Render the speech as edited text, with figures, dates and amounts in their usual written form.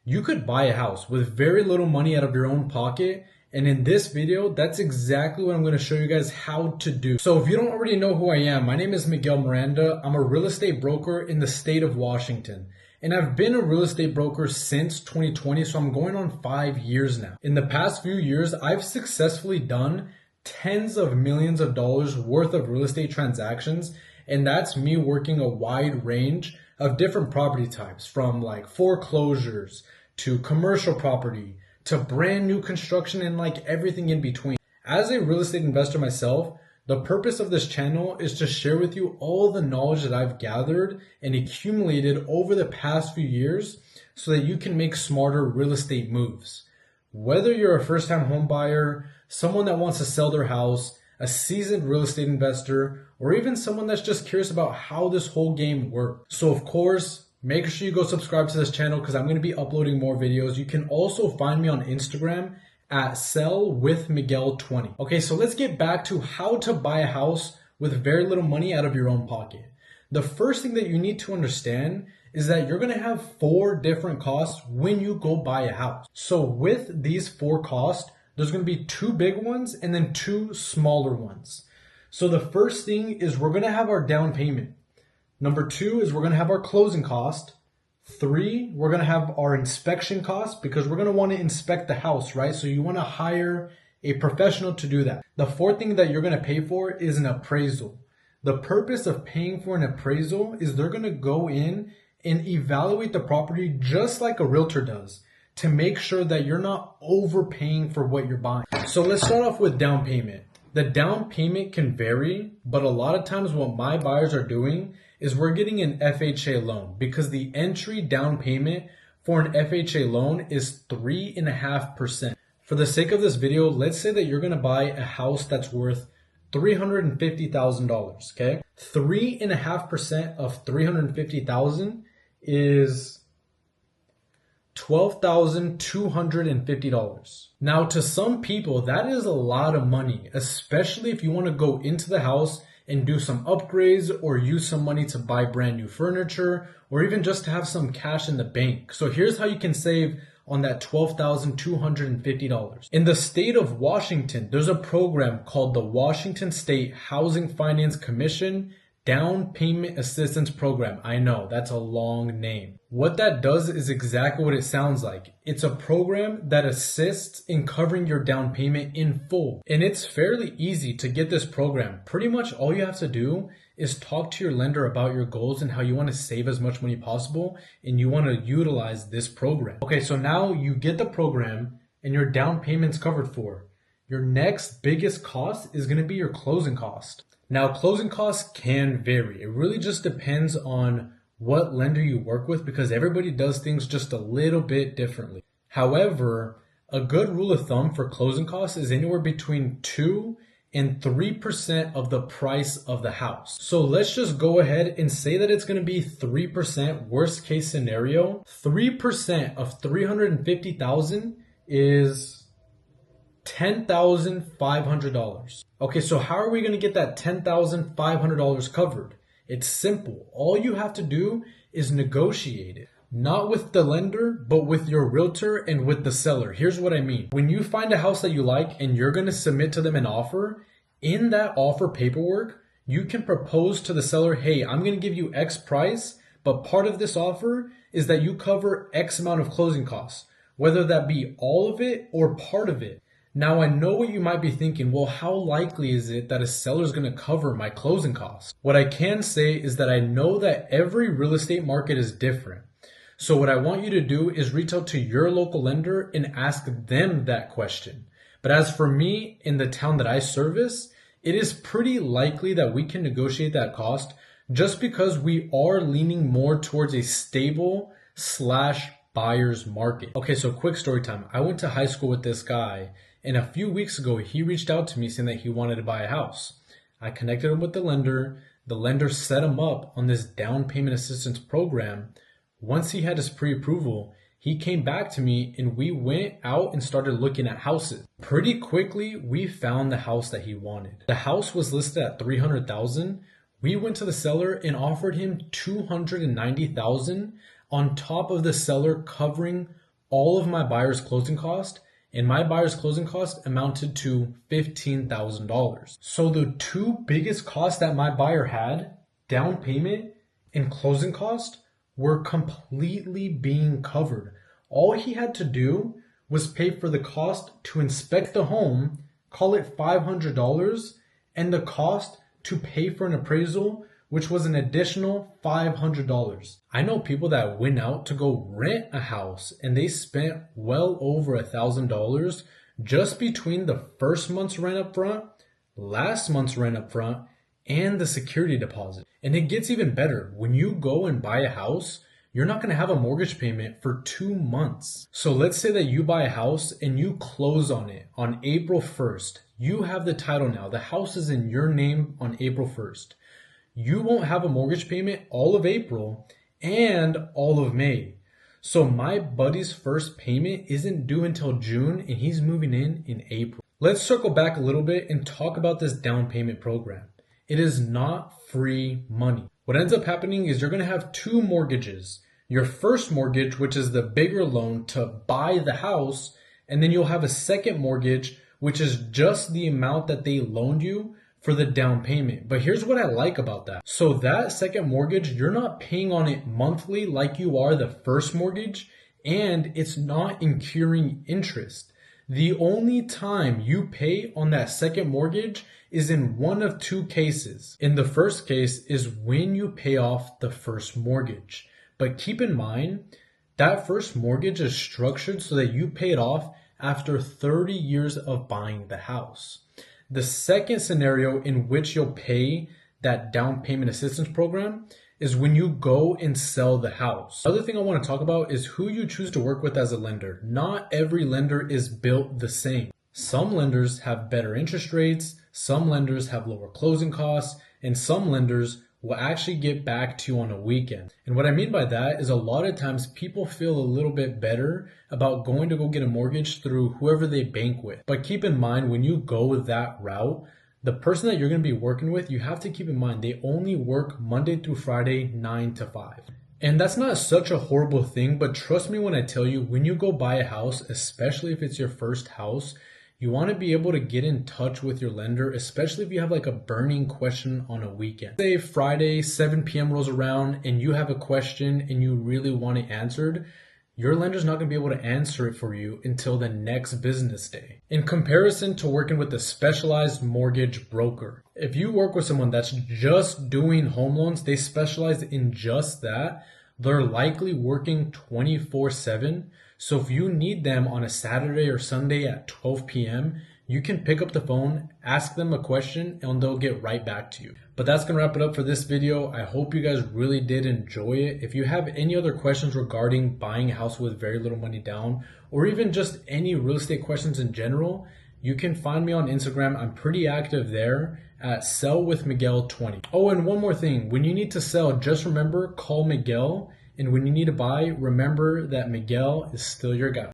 You could buy a house with very little money out of your own pocket. And in this video, that's exactly what I'm going to show you guys how to do. So if you don't already know who I am, my name is Miguel Miranda. I'm a real estate broker in the state of Washington. And I've been a real estate broker since 2020, so I'm going on 5 years now. In the past few years, I've successfully done tens of millions of dollars worth of real estate transactions. And that's me working a wide range of different property types, from like foreclosures to commercial property to brand new construction and like everything in between. As a real estate investor myself, the purpose of this channel is to share with you all the knowledge that I've gathered and accumulated over the past few years so that you can make smarter real estate moves. Whether you're a first-time home buyer, someone that wants to sell their house, a seasoned real estate investor, or even someone that's just curious about how this whole game works. So of course, make sure you go subscribe to this channel because I'm going to be uploading more videos. You can also find me on Instagram at sellwithmiguel20. Okay, so let's get back to how to buy a house with very little money out of your own pocket. The first thing that you need to understand is that you're going to have 4 different costs when you go buy a house. So with these 4 costs, there's going to be 2 big ones and then 2 smaller ones. So the first thing is we're going to have our down payment. Number 2 is we're going to have our closing cost. 3, we're going to have our inspection cost because we're going to want to inspect the house, right? So you want to hire a professional to do that. The 4th thing that you're going to pay for is an appraisal. The purpose of paying for an appraisal is they're going to go in and evaluate the property just like a realtor does to make sure that you're not overpaying for what you're buying. So let's start off with down payment. The down payment can vary, but a lot of times what my buyers are doing is we're getting an FHA loan because the entry down payment for an FHA loan is 3.5%. For the sake of this video, let's say that you're going to buy a house that's worth $350,000, okay? 3.5% of $350,000 is $12,250. Now, to some people, that is a lot of money, especially if you want to go into the house and do some upgrades or use some money to buy brand new furniture or even just to have some cash in the bank. So here's how you can save on that $12,250. In the state of Washington, there's a program called the Washington State Housing Finance Commission Down Payment Assistance Program. I know, that's a long name. What that does is exactly what it sounds like. It's a program that assists in covering your down payment in full. And it's fairly easy to get this program. Pretty much all you have to do is talk to your lender about your goals and how you want to save as much money possible and you want to utilize this program. Okay, so now you get the program and your down payment's covered for. Your next biggest cost is going to be your closing cost. Now, closing costs can vary. It really just depends on what lender you work with because everybody does things just a little bit differently. However, a good rule of thumb for closing costs is anywhere between 2 and 3% of the price of the house. So let's just go ahead and say that it's going to be 3%, worst case scenario. 3% of $350,000 is $10,500. Okay, so how are we going to get that $10,500 covered? It's simple. All you have to do is negotiate it. Not with the lender, but with your realtor and with the seller. Here's what I mean. When you find a house that you like and you're going to submit to them an offer, in that offer paperwork, you can propose to the seller, hey, I'm going to give you X price, but part of this offer is that you cover X amount of closing costs, whether that be all of it or part of it. Now, I know what you might be thinking, well, how likely is it that a seller is going to cover my closing costs? What I can say is that I know that every real estate market is different. So what I want you to do is reach out to your local lender and ask them that question. But as for me, in the town that I service, it is pretty likely that we can negotiate that cost just because we are leaning more towards a stable / buyer's market. Okay, so quick story time. I went to high school with this guy. And a few weeks ago, he reached out to me saying that he wanted to buy a house. I connected him with the lender. The lender set him up on this down payment assistance program. Once he had his pre-approval, he came back to me and we went out and started looking at houses. Pretty quickly, we found the house that he wanted. The house was listed at $300,000. We went to the seller and offered him $290,000 on top of the seller covering all of my buyer's closing cost, and my buyer's closing cost amounted to $15,000. So the two biggest costs that my buyer had, down payment and closing cost, were completely being covered. All he had to do was pay for the cost to inspect the home, call it $500, and the cost to pay for an appraisal, which was an additional $500. I know people that went out to go rent a house and they spent well over $1,000 just between the first month's rent up front, last month's rent up front, and the security deposit. And it gets even better. When you go and buy a house, you're not going to have a mortgage payment for 2 months. So let's say that you buy a house and you close on it on April 1st. You have the title now. The house is in your name on April 1st. You won't have a mortgage payment all of April and all of May. So my buddy's first payment isn't due until June, and he's moving in April. Let's circle back a little bit and talk about this down payment program. It is not free money. What ends up happening is you're going to have two mortgages. Your first mortgage, which is the bigger loan to buy the house, and then you'll have a second mortgage, which is just the amount that they loaned you for the down payment. But here's what I like about that. So that second mortgage, you're not paying on it monthly like you are the first mortgage, and it's not incurring interest. The only time you pay on that second mortgage is in one of two cases. In the first case is when you pay off the first mortgage. But keep in mind, that first mortgage is structured so that you pay it off after 30 years of buying the house. The second scenario in which you'll pay that down payment assistance program is when you go and sell the house. The other thing I want to talk about is who you choose to work with as a lender. Not every lender is built the same. Some lenders have better interest rates, some lenders have lower closing costs, and some lenders will actually get back to you on a weekend. And what I mean by that is a lot of times people feel a little bit better about going to go get a mortgage through whoever they bank with. But keep in mind, when you go that route, the person that you're going to be working with, you have to keep in mind they only work Monday through Friday, 9 to 5. And that's not such a horrible thing, but trust me when I tell you, when you go buy a house, especially if it's your first house, you want to be able to get in touch with your lender, especially if you have like a burning question on a weekend. Say Friday, 7 p.m. rolls around and you have a question and you really want it answered. Your lender's not going to be able to answer it for you until the next business day. In comparison to working with a specialized mortgage broker, if you work with someone that's just doing home loans, they specialize in just that, they're likely working 24/7. So if you need them on a Saturday or Sunday at 12 p.m., you can pick up the phone, ask them a question, and they'll get right back to you. But that's going to wrap it up for this video. I hope you guys really did enjoy it. If you have any other questions regarding buying a house with very little money down, or even just any real estate questions in general, you can find me on Instagram. I'm pretty active there at sellwithmiguel20. Oh, and one more thing. When you need to sell, just remember, call Miguel. And when you need to buy, remember that Miguel is still your guy.